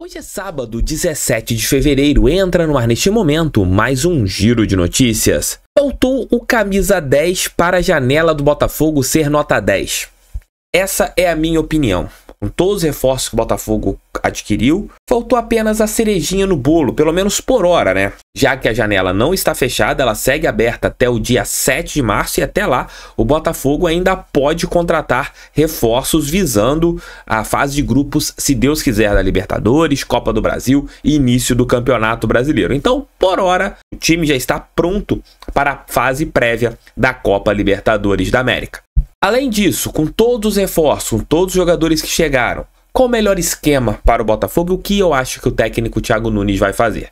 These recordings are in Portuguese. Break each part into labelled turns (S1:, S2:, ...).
S1: Hoje é sábado, 17 de fevereiro, entra no ar neste momento mais um giro de notícias. Faltou o camisa 10 para a janela do Botafogo ser nota 10. Essa é a minha opinião. Com todos os reforços que o Botafogo adquiriu, faltou apenas a cerejinha no bolo, pelo menos por hora, né? Já que a janela não está fechada, ela segue aberta até o dia 7 de março e até lá o Botafogo ainda pode contratar reforços visando a fase de grupos, se Deus quiser, da Libertadores, Copa do Brasil e início do Campeonato Brasileiro. Então, por hora, o time já está pronto para a fase prévia da Copa Libertadores da América. Além disso, com todos os reforços, com todos os jogadores que chegaram, qual o melhor esquema para o Botafogo e o que eu acho que o técnico Thiago Nunes vai fazer?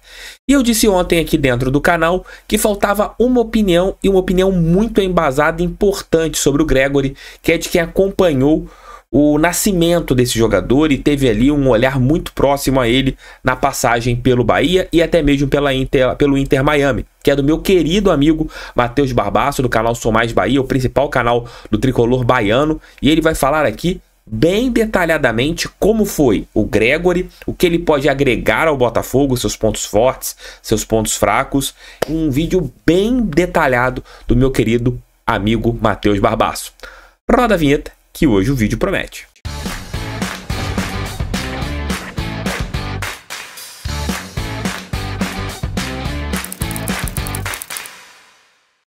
S1: E eu disse ontem aqui dentro do canal que faltava uma opinião, e uma opinião muito embasada e importante sobre o Gregori, que é de quem acompanhou o nascimento desse jogador e teve ali um olhar muito próximo a ele na passagem pelo Bahia e até mesmo pelo Inter Miami, que é do meu querido amigo Matheus Barbaço, do canal Sou Mais Bahia, o principal canal do tricolor baiano, e ele vai falar aqui bem detalhadamente como foi o Gregori, o que ele pode agregar ao Botafogo, seus pontos fortes, seus pontos fracos, um vídeo bem detalhado do meu querido amigo Matheus Barbaço. Roda a vinheta, que hoje o vídeo promete.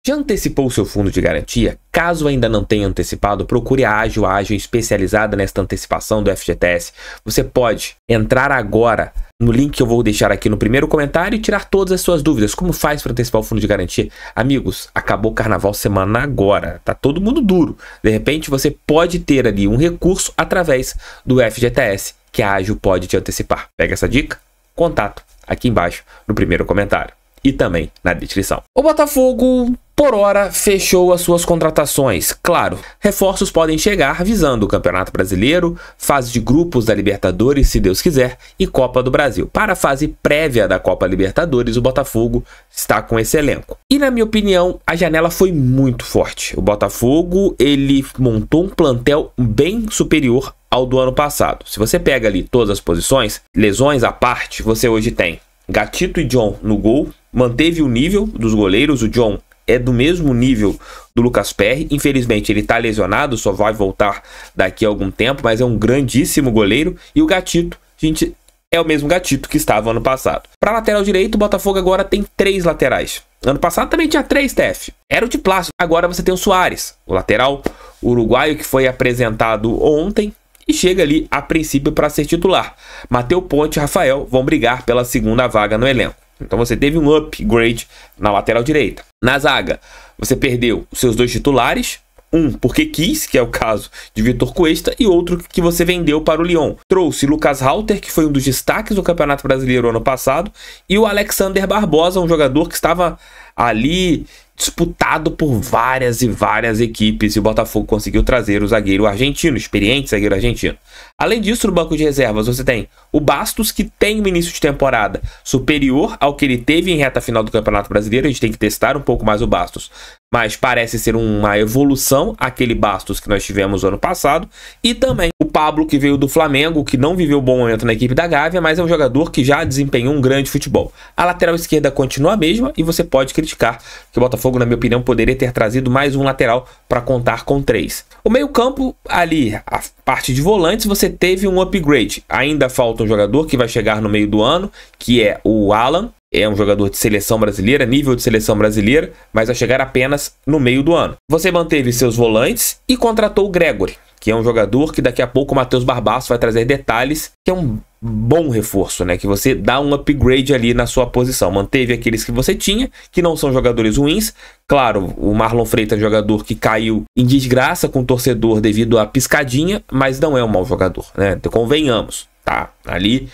S1: Já antecipou seu fundo de garantia? Caso ainda não tenha antecipado, procure a Ágil especializada nesta antecipação do FGTS. Você pode entrar agora no link que eu vou deixar aqui no primeiro comentário e tirar todas as suas dúvidas. Como faz para antecipar o fundo de garantia? Amigos, acabou o carnaval semana agora. Tá todo mundo duro. De repente você pode ter ali um recurso através do FGTS que a Ágil pode te antecipar. Pega essa dica? Contato aqui embaixo no primeiro comentário e também na descrição. O Botafogo, por hora, fechou as suas contratações. Claro, reforços podem chegar visando o Campeonato Brasileiro, fase de grupos da Libertadores, se Deus quiser, e Copa do Brasil. Para a fase prévia da Copa Libertadores, o Botafogo está com esse elenco. E na minha opinião, a janela foi muito forte. O Botafogo, ele montou um plantel bem superior ao do ano passado. Se você pega ali todas as posições, lesões à parte, você hoje tem Gatito e John no gol, manteve o nível dos goleiros. O John é do mesmo nível do Lucas Perry. Infelizmente ele está lesionado, só vai voltar daqui a algum tempo, mas é um grandíssimo goleiro. E o Gatito, gente, é o mesmo Gatito que estava ano passado. Para lateral direito, o Botafogo agora tem 3 laterais. Ano passado também tinha 3, TF. Era o de plástico. Agora você tem o Soares, o lateral uruguaio que foi apresentado ontem e chega ali a princípio para ser titular. Matheus Ponte e Rafael vão brigar pela segunda vaga no elenco. Então você teve um upgrade na lateral direita. Na zaga, você perdeu os seus 2 titulares. Um porque quis, que é o caso de Vitor Cuesta, e outro que você vendeu para o Lyon. Trouxe Lucas Halter, que foi um dos destaques do Campeonato Brasileiro ano passado, e o Alexander Barbosa, um jogador que estava ali disputado por várias e várias equipes, e o Botafogo conseguiu trazer o zagueiro argentino, experiente zagueiro argentino. Além disso, no banco de reservas você tem o Bastos, que tem um início de temporada superior ao que ele teve em reta final do Campeonato Brasileiro. A gente tem que testar um pouco mais o Bastos, mas parece ser uma evolução àquele Bastos que nós tivemos ano passado. E também o Pablo, que veio do Flamengo, que não viveu um bom momento na equipe da Gávea, mas é um jogador que já desempenhou um grande futebol. A lateral esquerda continua a mesma e você pode criticar que o Botafogo, na minha opinião, poderia ter trazido mais um lateral para contar com 3. O meio-campo, ali, a parte de volantes, você teve um upgrade. Ainda falta um jogador que vai chegar no meio do ano, que é o Alan. É um jogador de seleção brasileira, nível de seleção brasileira, mas vai chegar apenas no meio do ano. Você manteve seus volantes e contratou o Gregori, que é um jogador que daqui a pouco o Matheus Barbaço vai trazer detalhes, que é um bom reforço, né? Que você dá um upgrade ali na sua posição. Manteve aqueles que você tinha, que não são jogadores ruins. Claro, o Marlon Freitas é um jogador que caiu em desgraça com o torcedor devido à piscadinha, mas não é um mau jogador, né? Então, convenhamos, tá? Ali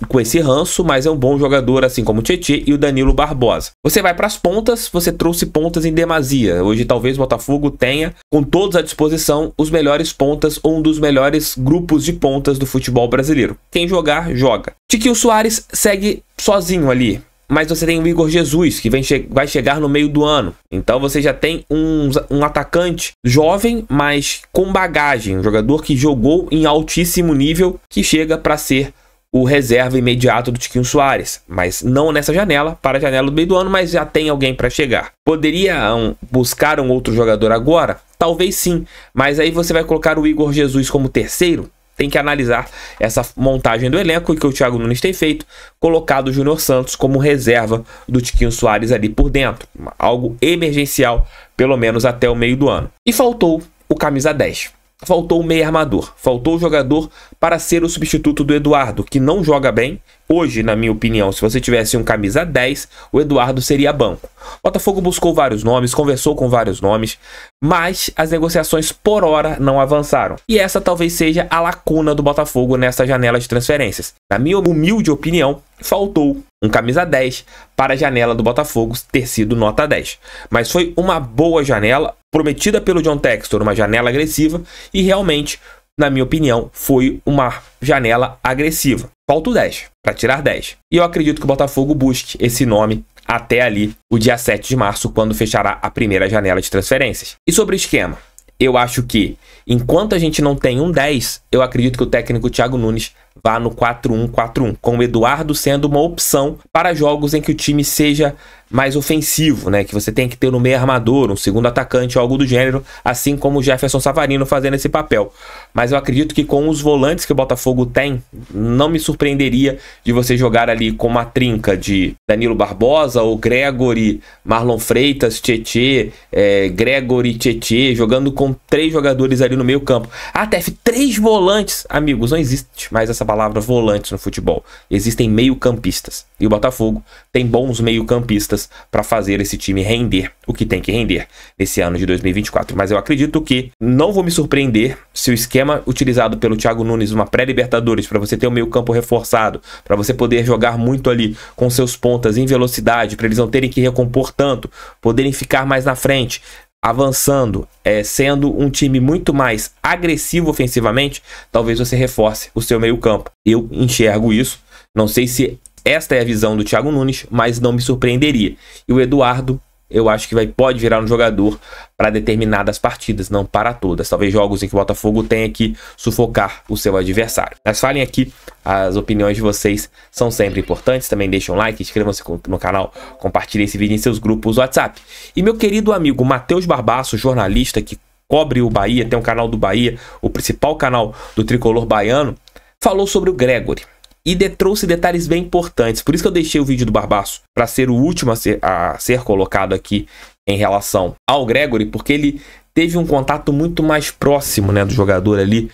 S1: com esse ranço, mas é um bom jogador, assim como o Tietê e o Danilo Barbosa. Você vai para as pontas, você trouxe pontas em demasia. Hoje talvez o Botafogo tenha, com todos à disposição, os melhores pontas ou um dos melhores grupos de pontas do futebol brasileiro. Quem jogar, joga. Tiquinho Soares segue sozinho ali, mas você tem o Igor Jesus, que vai chegar no meio do ano. Então você já tem um atacante jovem, mas com bagagem, um jogador que jogou em altíssimo nível, que chega para ser o reserva imediato do Tiquinho Soares, mas não nessa janela, para a janela do meio do ano, mas já tem alguém para chegar. Poderiam buscar um outro jogador agora? Talvez sim, mas aí você vai colocar o Igor Jesus como terceiro? Tem que analisar essa montagem do elenco que o Thiago Nunes tem feito, colocado o Júnior Santos como reserva do Tiquinho Soares ali por dentro. Algo emergencial, pelo menos até o meio do ano. E faltou o camisa 10. Faltou o meio armador. Faltou o jogador para ser o substituto do Eduardo, que não joga bem. Hoje, na minha opinião, se você tivesse um camisa 10, o Eduardo seria banco. O Botafogo buscou vários nomes, conversou com vários nomes, mas as negociações por hora não avançaram. E essa talvez seja a lacuna do Botafogo nessa janela de transferências. Na minha humilde opinião, faltou um camisa 10 para a janela do Botafogo ter sido nota 10. Mas foi uma boa janela, prometida pelo John Textor, uma janela agressiva, e realmente, na minha opinião, foi uma janela agressiva. Falta o 10, para tirar 10. E eu acredito que o Botafogo busque esse nome até ali, o dia 7 de março, quando fechará a primeira janela de transferências. E sobre o esquema, eu acho que, enquanto a gente não tem um 10, eu acredito que o técnico Thiago Nunes vá no 4-1-4-1, com o Eduardo sendo uma opção para jogos em que o time seja mais ofensivo, né? Que você tem que ter um meio armador, um segundo atacante ou algo do gênero, assim como o Jefferson Savarino fazendo esse papel. Mas eu acredito que com os volantes que o Botafogo tem, não me surpreenderia de você jogar ali com uma trinca de Danilo Barbosa ou Gregory, Marlon Freitas, Tietê, Gregory, Tietê, jogando com 3 jogadores ali no meio campo. Ah, TF, 3 volantes. Amigos, não existe mais essa palavra volantes no futebol. Existem meio-campistas. E o Botafogo tem bons meio-campistas para fazer esse time render o que tem que render nesse ano de 2024. Mas eu acredito que não vou me surpreender se o esquema utilizado pelo Thiago Nunes numa pré-Libertadores, para você ter o meio-campo reforçado, para você poder jogar muito ali com seus pontas em velocidade, para eles não terem que recompor tanto, poderem ficar mais na frente, avançando, sendo um time muito mais agressivo ofensivamente, talvez você reforce o seu meio-campo. Eu enxergo isso. Não sei se esta é a visão do Thiago Nunes, mas não me surpreenderia. E o Eduardo, eu acho que pode virar um jogador para determinadas partidas, não para todas. Talvez jogos em que o Botafogo tenha que sufocar o seu adversário. Mas falem aqui, as opiniões de vocês são sempre importantes. Também deixem um like, inscrevam-se no canal, compartilhem esse vídeo em seus grupos WhatsApp. E meu querido amigo Matheus Barbaço, jornalista que cobre o Bahia, tem um canal do Bahia, o principal canal do tricolor baiano, falou sobre o Gregory. E trouxe detalhes bem importantes. Por isso que eu deixei o vídeo do Barbaço para ser o último a ser colocado aqui em relação ao Gregory, porque ele teve um contato muito mais próximo, né, do jogador ali,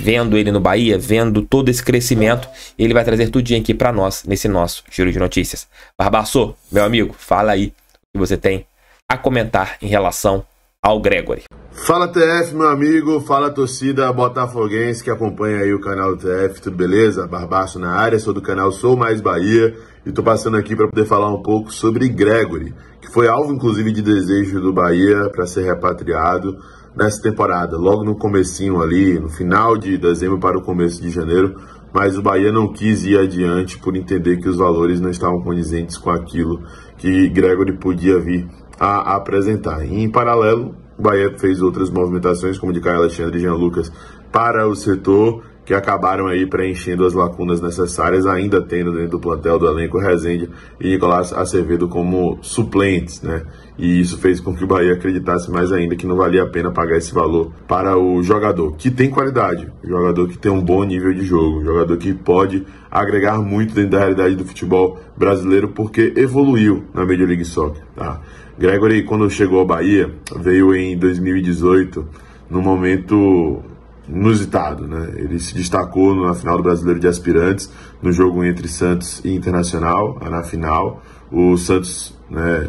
S1: vendo ele no Bahia, vendo todo esse crescimento. Ele vai trazer tudinho aqui para nós nesse nosso giro de notícias. Barbaço, meu amigo, fala aí o que você tem a comentar em relação ao Gregory.
S2: Fala TF, meu amigo, fala torcida botafoguense que acompanha aí o canal TF, tudo beleza? Barbaço na área, sou do canal Sou Mais Bahia e tô passando aqui para poder falar um pouco sobre Gregory, que foi alvo inclusive de desejo do Bahia para ser repatriado nessa temporada, logo no comecinho ali, no final de dezembro para o começo de janeiro, mas o Bahia não quis ir adiante por entender que os valores não estavam condizentes com aquilo que Gregory podia vir a apresentar. E em paralelo, o Bahia fez outras movimentações, como de Caio Alexandre e Jean Lucas, para o setor, que acabaram aí preenchendo as lacunas necessárias, ainda tendo dentro do plantel do elenco Rezende e Nicolás Acevedo como suplentes, né? E isso fez com que o Bahia acreditasse mais ainda que não valia a pena pagar esse valor para o jogador, que tem qualidade, jogador que tem um bom nível de jogo, jogador que pode agregar muito dentro da realidade do futebol brasileiro, porque evoluiu na Major League Soccer, tá? Gregory, quando chegou ao Bahia, veio em 2018, num momento inusitado, né? Ele se destacou na final do Brasileiro de Aspirantes, no jogo entre Santos e Internacional, na final. O Santos, né,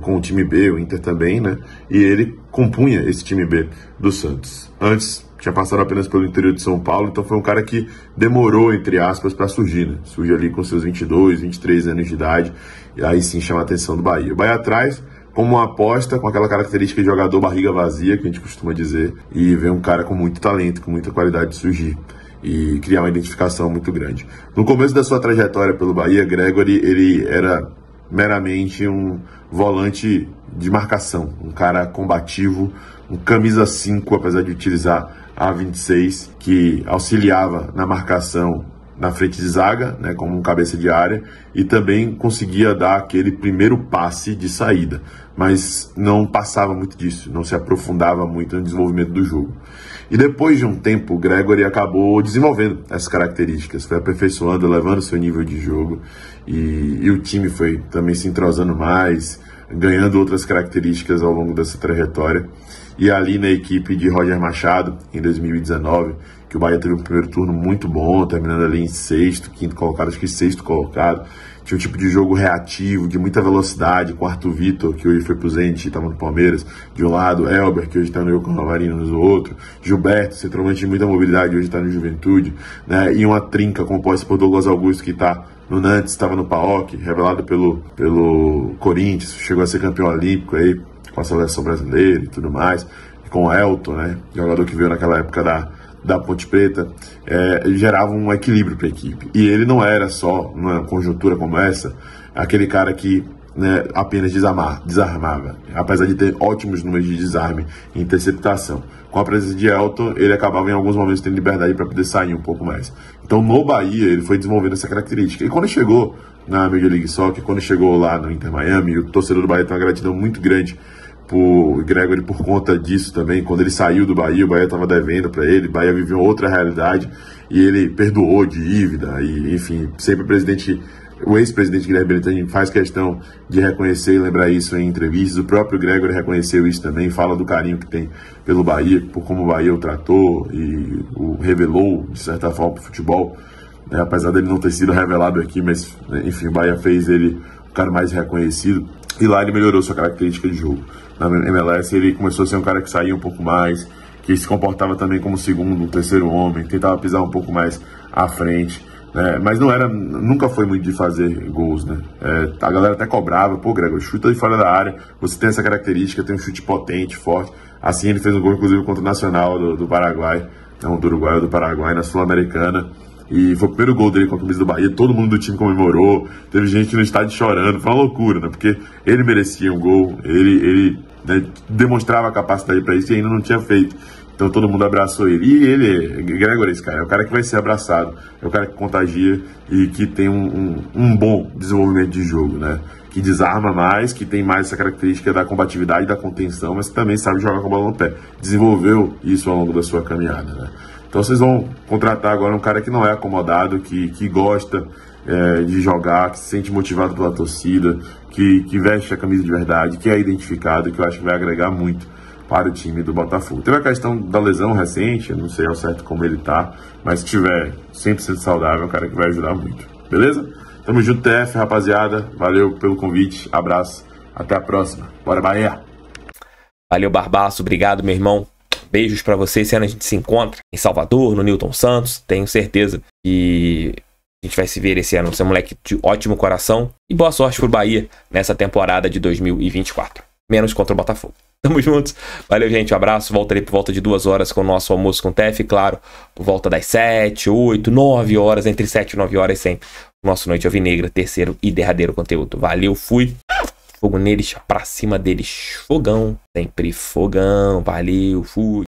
S2: com o time B, o Inter também, né? E ele compunha esse time B do Santos. Antes, tinha passado apenas pelo interior de São Paulo, então foi um cara que demorou, entre aspas, para surgir, né? Surgiu ali com seus 22, 23 anos de idade, e aí sim chama a atenção do Bahia. O Bahia atrás, como uma aposta, com aquela característica de jogador barriga vazia, que a gente costuma dizer, e ver um cara com muito talento, com muita qualidade de surgir e criar uma identificação muito grande. No começo da sua trajetória pelo Bahia, Gregory, ele era meramente um volante de marcação, um cara combativo, um camisa 5, apesar de utilizar a 26, que auxiliava na marcação na frente de zaga, né, como um cabeça de área, e também conseguia dar aquele primeiro passe de saída, mas não passava muito disso, não se aprofundava muito no desenvolvimento do jogo. E depois de um tempo, o Gregóry acabou desenvolvendo essas características, foi aperfeiçoando, elevando seu nível de jogo, e o time foi também se entrosando mais, ganhando outras características ao longo dessa trajetória. E ali na equipe de Roger Machado, em 2019, que o Bahia teve um primeiro turno muito bom, terminando ali em sexto, quinto colocado, acho que sexto colocado. Tinha um tipo de jogo reativo, de muita velocidade, com Arthur Vitor, que hoje foi pro Zenit, estava no Palmeiras, de um lado, Elber, que hoje está no Rio Navarino, no outro, Gilberto, centroavante de muita mobilidade, hoje está no Juventude, né? E uma trinca composta por Douglas Augusto, que está no Nantes, estava no PAOK, revelado pelo Corinthians, chegou a ser campeão olímpico aí, com a seleção brasileira e tudo mais, e com o Elton, né? Jogador que veio naquela época da Ponte Preta, gerava um equilíbrio para a equipe. E ele não era só, numa conjuntura como essa, aquele cara que, né, apenas desarmava, apesar de ter ótimos números de desarme e interceptação. Com a presença de Elton, ele acabava em alguns momentos tendo liberdade para poder sair um pouco mais. Então no Bahia ele foi desenvolvendo essa característica. E quando chegou na Major League Soccer, quando chegou lá no Inter Miami, o torcedor do Bahia tem uma gratidão muito grande por Gregóry por conta disso também. Quando ele saiu do Bahia, o Bahia estava devendo para ele, o Bahia viveu outra realidade e ele perdoou dívida e, enfim, sempre o ex-presidente Guilherme Belintani faz questão de reconhecer e lembrar isso em entrevistas. O próprio Gregóry reconheceu isso também, fala do carinho que tem pelo Bahia, por como o Bahia o tratou e o revelou, de certa forma, para o futebol, né? Apesar dele não ter sido revelado aqui, mas, enfim, o Bahia fez ele o cara mais reconhecido. E lá ele melhorou sua característica de jogo. Na MLS ele começou a ser um cara que saía um pouco mais, que se comportava também como segundo, terceiro homem, tentava pisar um pouco mais à frente, né? Mas nunca foi muito de fazer gols, né? A galera até cobrava, pô, Gregóry, chuta de fora da área, você tem essa característica, tem um chute potente, forte. Assim ele fez um gol, inclusive, contra o Nacional do Paraguai, não do Uruguai, do Paraguai, na Sul-Americana. E foi o primeiro gol dele com a camisa do Bahia, todo mundo do time comemorou, teve gente no estádio chorando, foi uma loucura, né? Porque ele merecia um gol, ele né, demonstrava a capacidade para isso e ainda não tinha feito. Então todo mundo abraçou ele. E ele, Gregóry, esse cara, é o cara que vai ser abraçado, é o cara que contagia e que tem um bom desenvolvimento de jogo, né? Que desarma mais, que tem mais essa característica da combatividade, da contenção, mas que também sabe jogar com a bola no pé. Desenvolveu isso ao longo da sua caminhada, né? Então vocês vão contratar agora um cara que não é acomodado, que gosta de jogar, que se sente motivado pela torcida, que veste a camisa de verdade, que é identificado e que eu acho que vai agregar muito para o time do Botafogo. Teve a questão da lesão recente, eu não sei ao certo como ele tá, mas se tiver 100% saudável, é um cara que vai ajudar muito. Beleza? Tamo junto, TF, rapaziada. Valeu pelo convite, abraço, até a próxima. Bora, Bahia!
S1: Valeu, Barbaço, obrigado, meu irmão. Beijos pra você. Esse ano a gente se encontra em Salvador, no Newton Santos. Tenho certeza que a gente vai se ver esse ano. Você é um moleque de ótimo coração. E boa sorte pro Bahia nessa temporada de 2024. Menos contra o Botafogo. Tamo juntos. Valeu, gente. Um abraço. Voltarei por volta de 2 horas com o nosso almoço com o TF. Claro, por volta das 7, 8, 9 horas. Entre 7 e 9 horas sempre. O nosso Noite Alvinegra, terceiro e derradeiro conteúdo. Valeu, fui. Fogo neles, pra cima deles. Fogão. Sempre fogão. Valeu, fui.